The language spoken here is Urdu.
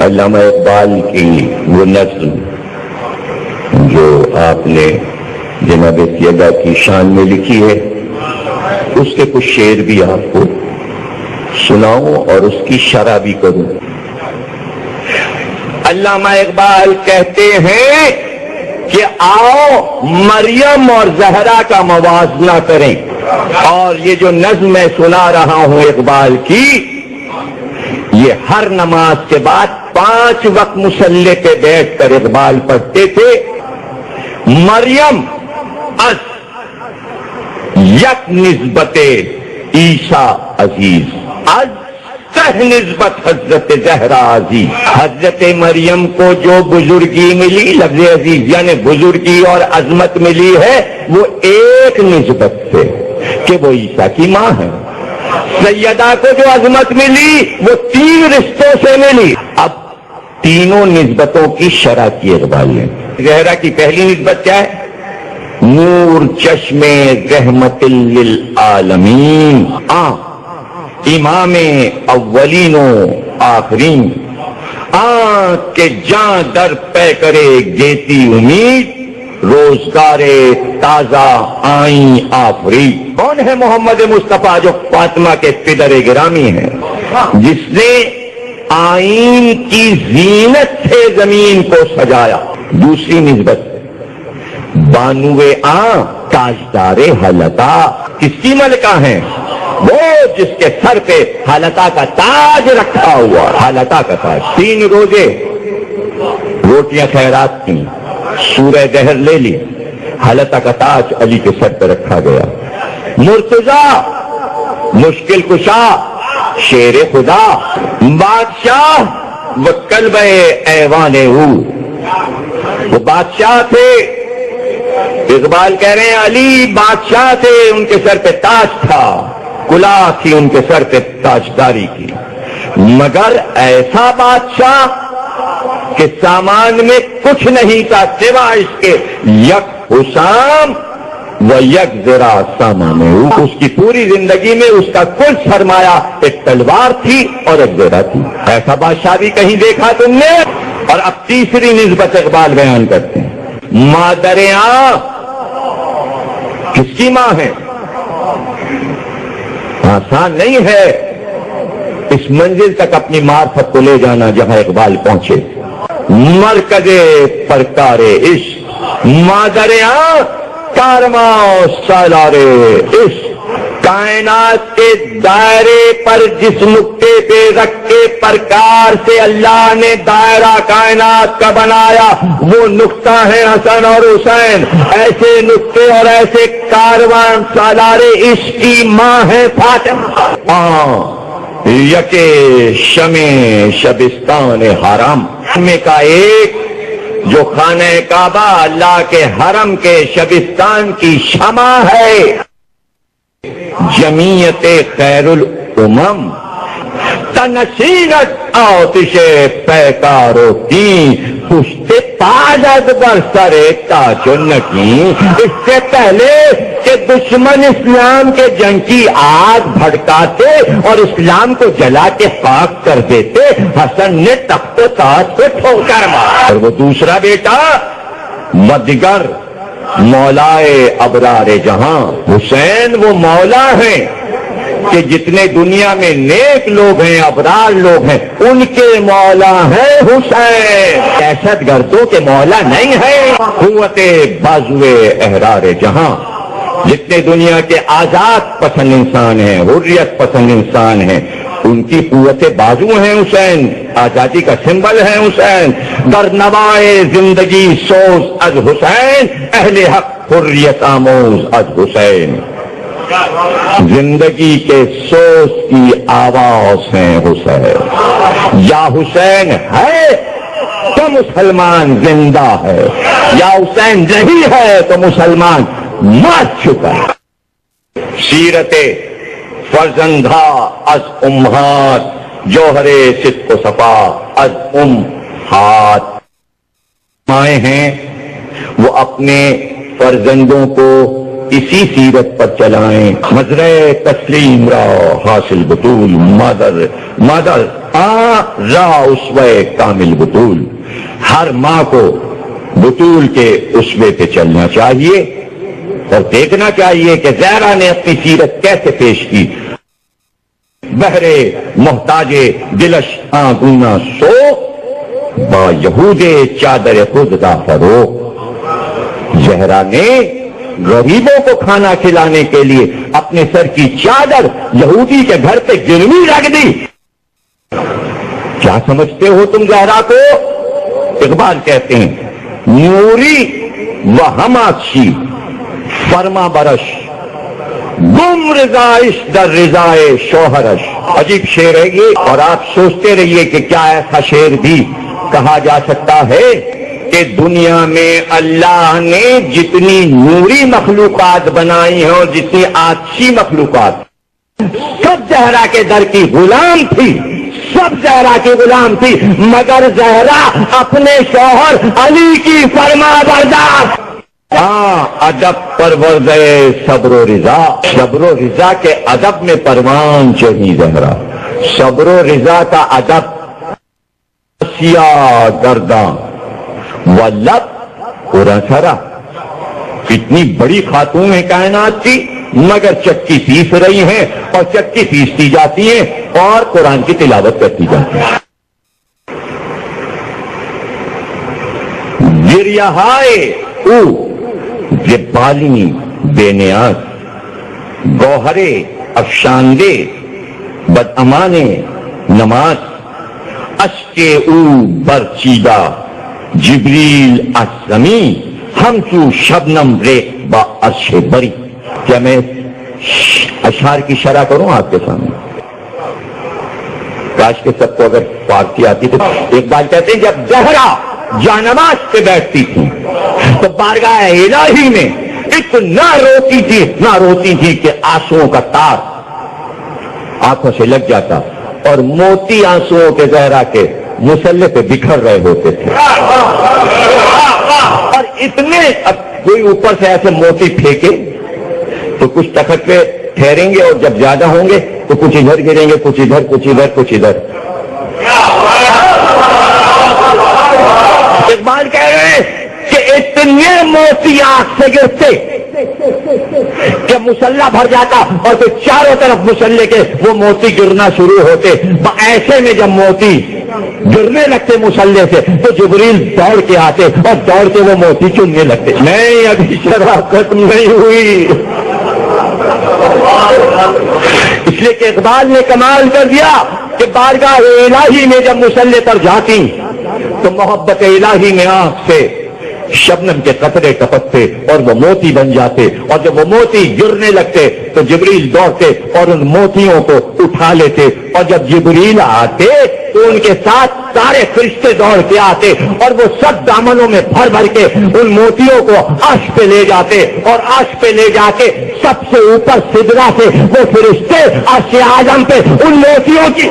علامہ اقبال کی وہ نظم جو آپ نے جناب سیدہ کی شان میں لکھی ہے، اس کے کچھ شعر بھی آپ کو سناؤں اور اس کی شرح بھی کروں۔ علامہ اقبال کہتے ہیں کہ آؤ مریم اور زہرا کا موازنہ کریں، اور یہ جو نظم میں سنا رہا ہوں اقبال کی، یہ ہر نماز کے بعد 5 وقت مصلی پہ بیٹھ کر اقبال پڑھتے تھے۔ مریم از یک نسبت عیسیٰ عزیز، از سہ نسبت حضرت زہرا عزیز۔ حضرت مریم کو جو بزرگی ملی، لفظ عزیز یعنی بزرگی اور عظمت ملی ہے، وہ ایک نسبت سے کہ وہ عیسیٰ کی ماں ہے۔ سیدہ کو جو عظمت ملی وہ 3 رشتوں سے ملی۔ اب تینوں نسبتوں کی شرح کی اقبال نے۔ زہرا کی پہلی نسبت کیا ہے؟ نور چشم رحمت للعالمین، امام اولین و آخرین، آنکھ کے جاں در پہ کرے گیتی امید، روزگار تازہ آئیں آفری۔ کون ہے محمد مصطفیٰ جو فاطمہ کے پدر گرامی ہیں، جس نے آئین کی زینت سے زمین کو سجایا۔ دوسری نسبت بانوے تاجدار حلقہ، کس کی ملکہ ہیں؟ وہ جس کے سر پہ حلقہ کا تاج رکھا ہوا، حلقہ کا تاج۔ 3 روزے روٹیاں خیرات کی، سورہ دہر لے لی، حلقہ کا تاج علی کے سر پہ رکھا گیا۔ مرتضیٰ مشکل کشا، شیر خدا، بادشاہ وہ کلب ایوان او، وہ بادشاہ تھے۔ اقبال کہہ رہے ہیں علی بادشاہ تھے، ان کے سر پہ تاج تھا، کلاه تھی ان کے سر پہ تاجداری کی، مگر ایسا بادشاہ کہ سامان میں کچھ نہیں تھا سوائے اس کے یک حسام و یک ذرا سامان۔ اس کی پوری زندگی میں اس کا کل سرمایہ ایک تلوار تھی اور ایک ذرا تھی۔ ایسا بادشاہ بھی کہیں دیکھا تم نے؟ اور اب تیسری نسبت اقبال بیان کرتے ہیں، مادر کس کی ماں ہے؟ آسان نہیں ہے اس منزل تک اپنی معرفت کو لے جانا جہاں اقبال پہنچے۔ مرکز پرکار عشق، مادر کارواں سالار عشق، کائنات کے دائرے پر جس نقطے پہ رکھ کے پرکار سے اللہ نے دائرہ کائنات کا بنایا، وہ نقطہ ہے حسن اور حسین۔ ایسے نقطے اور ایسے کارواں سالار عشق کی ماں ہے فاطمہ۔ یکے شمع شبستان حرم میں کا ایک جو خانہ کعبہ اللہ کے حرم کے شبستان کی شمع ہے، جمعیت خیر الامم تنشینت آتش پیکارو کی، پشت تاجت بر سر تاجن کی۔ اس سے پہلے کہ دشمن اسلام کے جنگ کی آگ بھڑکاتے اور اسلام کو جلا کے خاک کر دیتے، حسن نے تخت و تاج کو ٹھوکر مارا۔ اور وہ دوسرا بیٹا مدگر مولائے ابرار جہاں، حسین وہ مولا ہیں کہ جتنے دنیا میں نیک لوگ ہیں، ابرار لوگ ہیں، ان کے مولا ہیں حسین، دہشت گردوں کے مولا نہیں ہے۔ قوت بازوئے احرار جہاں، جتنے دنیا کے آزاد پسند انسان ہیں، حریت پسند انسان ہیں، ان کی قوت بازو ہیں حسین، آزادی کا سمبل ہے حسین۔ در نوائے زندگی سوز از حسین، اہل حق حریت آموز از حسین۔ زندگی کے سوز کی آواز ہیں حسین۔ یا حسین ہے تو مسلمان زندہ ہے، یا حسین نہیں ہے تو مسلمان مر چکا ہے۔ سیرت فرزندہ از امہات، جوہر صدق و صفا از امہات۔ مائیں ہیں وہ اپنے فرزندوں کو اسی سیرت پر چلائیں، مزرعہ تسلیم را حاصل بطول، مادر ماں را اسوہ کامل بطول، ہر ماں کو بطول کے اسوے پہ چلنا چاہیے اور دیکھنا چاہیے کہ زہرا نے اپنی سیرت کیسے پیش کی. بہرے محتاجے دلش آگونا سو، با یہودے چادر خود دا فرو. زہرا نے غریبوں کو کھانا کھلانے کے لیے اپنے سر کی چادر یہودی کے گھر پہ گروی رکھ دی. کیا سمجھتے ہو تم زہرا کو؟ اقبال کہتے ہیں نوری و ہماشی فرما برش، گم رضائش در رضائے شوہرش. عجیب شعر ہے یہ، اور آپ سوچتے رہیے کہ کیا ایسا شعر بھی کہا جا سکتا ہے کہ دنیا میں اللہ نے جتنی نوری مخلوقات بنائی ہیں اور جتنی آتشی مخلوقات، سب زہرا کے در کی غلام تھی، سب زہرا کی غلام تھی، مگر زہرا اپنے شوہر علی کی فرما بردار. ہاں، ادب پرورد صبر و رضا، صبر و رضا کے ادب میں پروان چڑھی زہرا. صبر و رضا کا ادب سیاہ گرداں و لب پورا سرا. اتنی بڑی خاتون کائنات تھی مگر چکی پیس رہی ہیں اور چکی پیستی جاتی ہیں اور قرآن کی تلاوت کرتی جاتی ہیں. گریہائے او یہ بالی بے نیاز، گوہرے افشاندے بد امانے نماز، اشکے او برچیدہ جبریل اسمی، ہمسو شبنم ریک با عرش بری. کیا میں اشعار کی شرح کروں آپ کے سامنے؟ کاش کے سب کو اگر فارسی آتی تو. اقبال کہتے ہیں جب زہرا جانماز پہ بیٹھتی تھی تو بارگاہ الہی میں اتنا روتی تھی کہ آنسوؤں کا تار آنکھوں سے لگ جاتا اور موتی آنسوؤں کے زہرا کے مسلح پہ بکھر رہے ہوتے تھے. اور اتنے، اب کوئی اوپر سے ایسے موتی پھینکے تو کچھ تخت پہ ٹھہریں گے اور جب زیادہ ہوں گے تو کچھ ادھر گریں گے، کچھ ادھر کچھ ادھر کچھ ادھر. اقبال کہہ رہے ہیں کہ اتنے موتی آنکھ سے گرتے کہ مسلح بھر جاتا اور پھر چاروں طرف مسلح کے وہ موتی گرنا شروع ہوتے. ایسے میں جب موتی گرنے لگتے مسلح سے تو جبریل دوڑ کے آتے اور دوڑ کے وہ موتی چننے لگتے. نہیں، ابھی شرح ختم نہیں ہوئی. اس لیے کہ اقبال نے کمال کر دیا کہ بارگاہ الہی میں جب مسلح پر جاتی تو محبت الہی میں آنکھ سے شبنم کے قطرے ٹپکتے اور وہ موتی بن جاتے، اور جب وہ موتی گرنے لگتے تو جبریل دوڑتے اور ان موتیوں کو اٹھا لیتے، اور جب جبریل آتے تو ان کے ساتھ سارے فرشتے دوڑ کے آتے اور وہ سب دامنوں میں بھر بھر کے ان موتیوں کو عرش پہ لے جاتے، اور عرش پہ لے جا کے سب سے اوپر سدرا سے وہ فرشتے عرش اعظم پہ ان موتیوں کی